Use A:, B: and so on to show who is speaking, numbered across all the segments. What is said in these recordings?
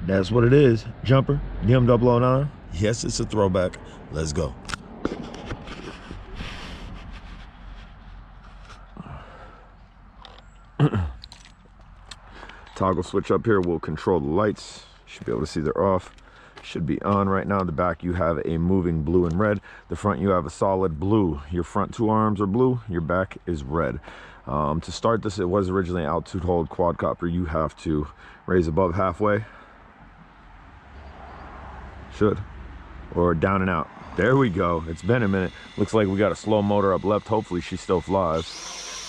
A: That's what it is. Jumper, DM009. Yes, it's a throwback. Let's go. Toggle switch up here will control the lights. Should be able to see they're off. Should be on right now. The back you have a moving blue and red. The front you have a solid blue. Your front two arms are blue, your back is red. To start this, it was originally an altitude hold quadcopter. You have to raise above halfway. Should. Or down and out. There we go. It's been a minute. Looks like we got a slow motor up left. Hopefully she still flies.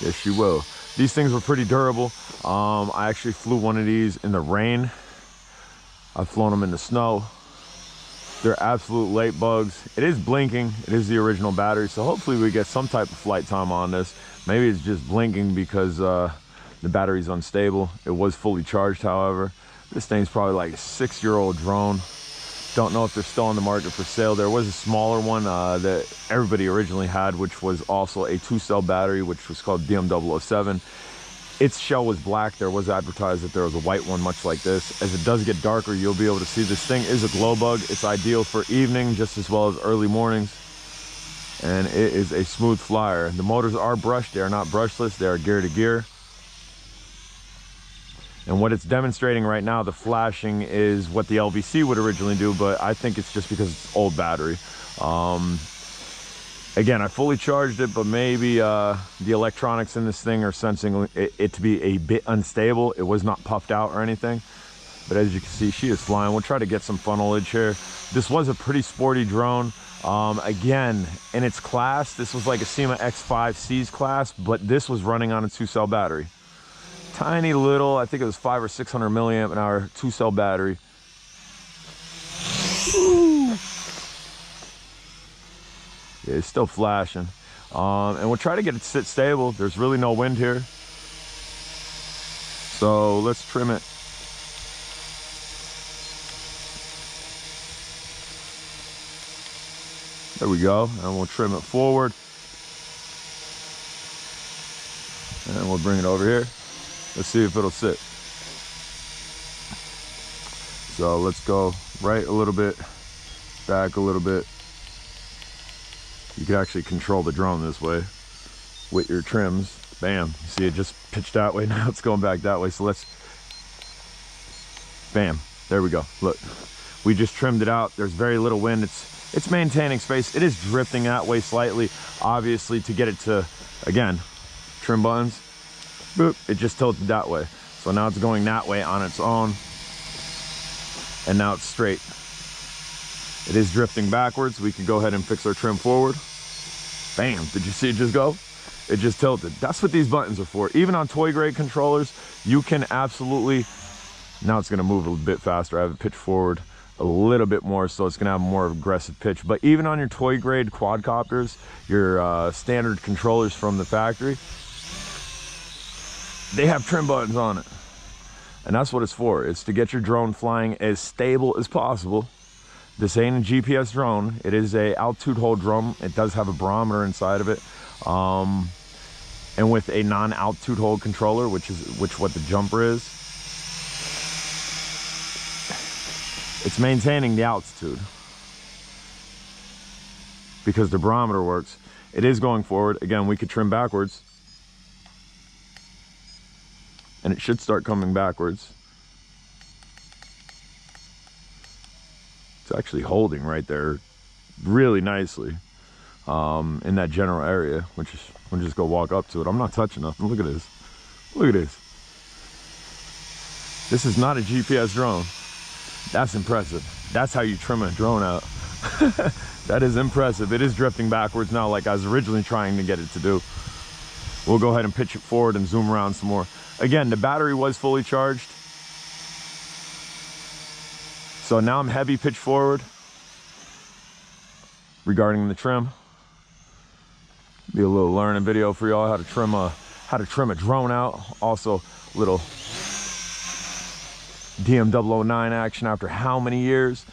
A: Yes, she will. These things were pretty durable. I actually flew one of these in the rain. I've flown them in the snow. They're absolute late bugs. It is blinking. It is the original battery, so hopefully we get some type of flight time on this. Maybe it's just blinking because the battery's unstable. It was fully charged, however. This thing's probably like a 6-year-old drone. Don't know if they're still on the market for sale. There was a smaller one that everybody originally had, which was also a 2-cell battery, which was called DM007. Its shell was black. There was advertised that there was a white one much like this. As it does get darker, you'll be able to see this thing is a glow bug. It's ideal for evening just as well as early mornings, and it is a smooth flyer. The motors are brushed. They are not brushless. They are gear to gear. And what it's demonstrating right now, the flashing, is what the LVC would originally do, but I think it's just because it's old battery. Again, I fully charged it, but maybe the electronics in this thing are sensing it to be a bit unstable. It was not puffed out or anything, but as you can see, she is flying. We'll try to get some funnelage here. This was a pretty sporty drone. Again, in its class, this was like a SEMA X5C's class, but this was running on a 2-cell battery. Tiny little, I think it was 500 or 600 milliamp an hour 2-cell battery. Ooh. Yeah, it's still flashing. And we'll try to get it to sit stable. There's really no wind here, so let's trim it. There we go. And we'll trim it forward, and we'll bring it over here. Let's see if it'll sit. So let's go right a little bit, back a little bit. You can actually control the drone this way with your trims. Bam. You see it just pitched that way. Now it's going back that way. So let's, bam. There we go. Look, we just trimmed it out. There's very little wind. It's maintaining space. It is drifting that way slightly, obviously, to get it to, again, trim buttons. Boop, it just tilted that way. So now it's going that way on its own. And now it's straight. It is drifting backwards. We can go ahead and fix our trim forward. Bam, did you see it just go? It just tilted. That's what these buttons are for. Even on toy grade controllers, you can absolutely, now it's gonna move a bit faster. I have it pitched forward a little bit more, so it's gonna have more aggressive pitch. But even on your toy grade quadcopters, your standard controllers from the factory, they have trim buttons on it. And that's what it's for. It's to get your drone flying as stable as possible. This ain't a GPS drone. It is a altitude hold drone. It does have a barometer inside of it. And with a non-altitude hold controller, which what the jumper is, it's maintaining the altitude because the barometer works. It is going forward. Again, we could trim backwards, and it should start coming backwards. It's actually holding right there really nicely in that general area, which is, we'll just go walk up to it. I'm not touching nothing. Look at this. Look at this. This is not a GPS drone. That's impressive. That's how you trim a drone out. That is impressive. It is drifting backwards now like I was originally trying to get it to do. We'll go ahead and pitch it forward and zoom around some more. Again, the battery was fully charged. So now I'm heavy pitch forward regarding the trim. Be a little learning video for y'all how to trim a drone out. Also little DM009 action after how many years.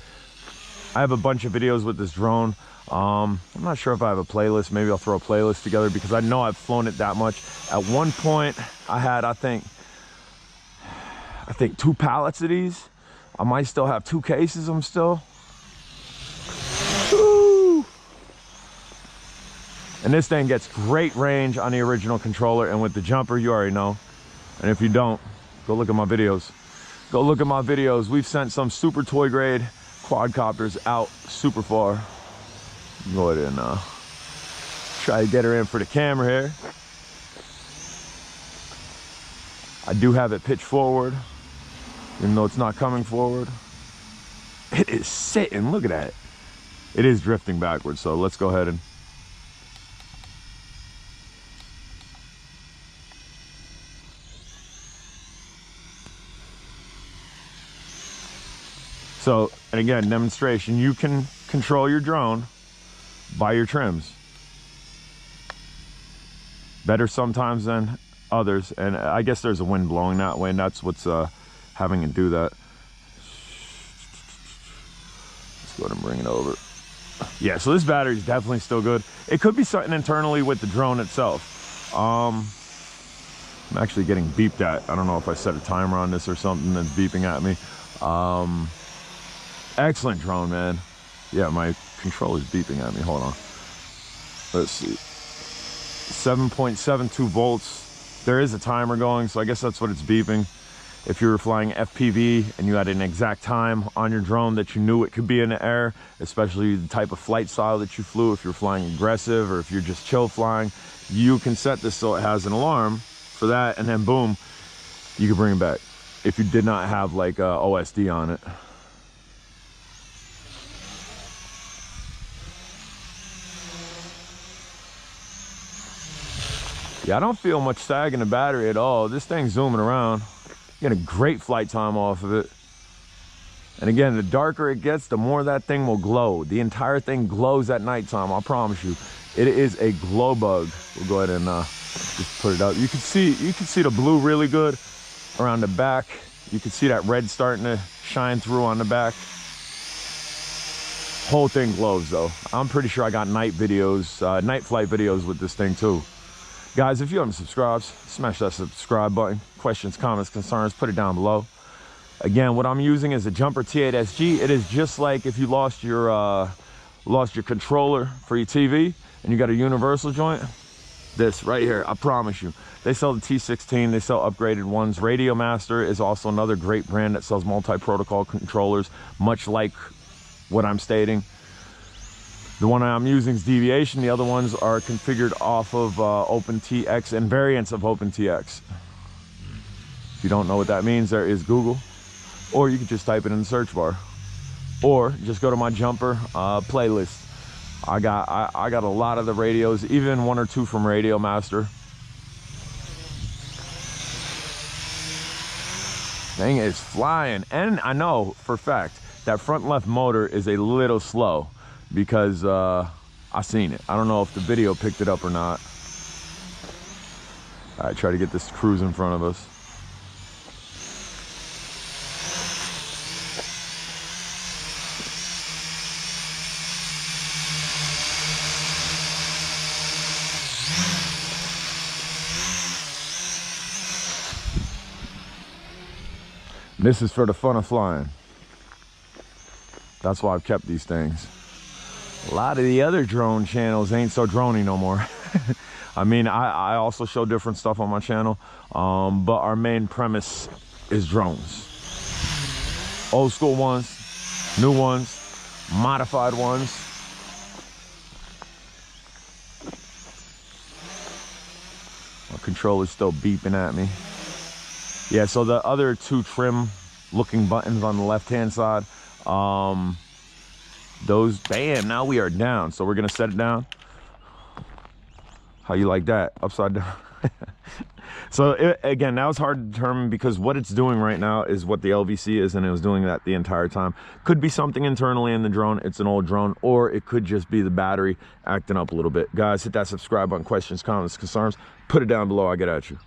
A: I have a bunch of videos with this drone. I'm not sure if I have a playlist. Maybe I'll throw a playlist together because I know I've flown it that much. At one point I had, I think 2 pallets of these. I might still have 2 cases of them still. Woo! And this thing gets great range on the original controller, and with the jumper, you already know. And if you don't, go look at my videos. Go look at my videos. We've sent some super toy grade quadcopters out super far. Go ahead and try to get her in for the camera here. I do have it pitched forward, even though it's not coming forward. It is sitting, look at that. It is drifting backwards, so let's go ahead and so, and again, demonstration, you can control your drone by your trims. Better sometimes than others, and I guess there's a wind blowing that way, and that's what's having it do that. Let's go ahead and bring it over. Yeah, so this battery is definitely still good. It could be something internally with the drone itself. I'm actually getting beeped at. I don't know if I set a timer on this or something that's beeping at me. Excellent drone, man. Yeah, my controller's beeping at me. Hold on. Let's see. 7.72 volts. There is a timer going, so I guess that's what it's beeping. If you were flying FPV and you had an exact time on your drone that you knew it could be in the air, especially the type of flight style that you flew, if you're flying aggressive or if you're just chill flying, you can set this so it has an alarm for that, and then boom, you can bring it back if you did not have like OSD on it. Yeah, I don't feel much sag in the battery at all. This thing's zooming around. You get a great flight time off of it. And again, the darker it gets, the more that thing will glow. The entire thing glows at nighttime, I promise you. It is a glow bug. We'll go ahead and just put it up. You can see the blue really good around the back. You can see that red starting to shine through on the back. Whole thing glows though. I'm pretty sure I got night videos, night flight videos with this thing too. Guys, if you haven't subscribed, smash that subscribe button. Questions, comments, concerns, put it down below. Again, what I'm using is a jumper T8SG. It is just like if you lost your controller for your TV and you got a universal joint. This right here, I promise you. They sell the T16, they sell upgraded ones. Radio Master is also another great brand that sells multi-protocol controllers, much like what I'm stating. The one I'm using is Deviation. The other ones are configured off of OpenTX and variants of OpenTX. If you don't know what that means, there is Google. Or you can just type it in the search bar. Or just go to my jumper playlist. I got a lot of the radios, even 1 or 2 from Radio Master. Thing is flying. And I know for a fact that front left motor is a little slow, because I seen it. I don't know if the video picked it up or not. All right, try to get this cruise in front of us. This is for the fun of flying. That's why I've kept these things. A lot of the other drone channels ain't so droney no more. I mean, I also show different stuff on my channel, but our main premise is drones. Old school ones, new ones, modified ones. My controller's still beeping at me. Yeah, so the other 2 trim looking buttons on the left hand side, those, bam, now we are down. So we're gonna set it down. How you like that? Upside down. So again, that was hard to determine, because what it's doing right now is what the LVC is, and it was doing that the entire time. Could be something internally in the drone. It's an old drone, or it could just be the battery acting up a little bit. Guys, hit that subscribe button. Questions, comments, concerns, put it down below. I get at you.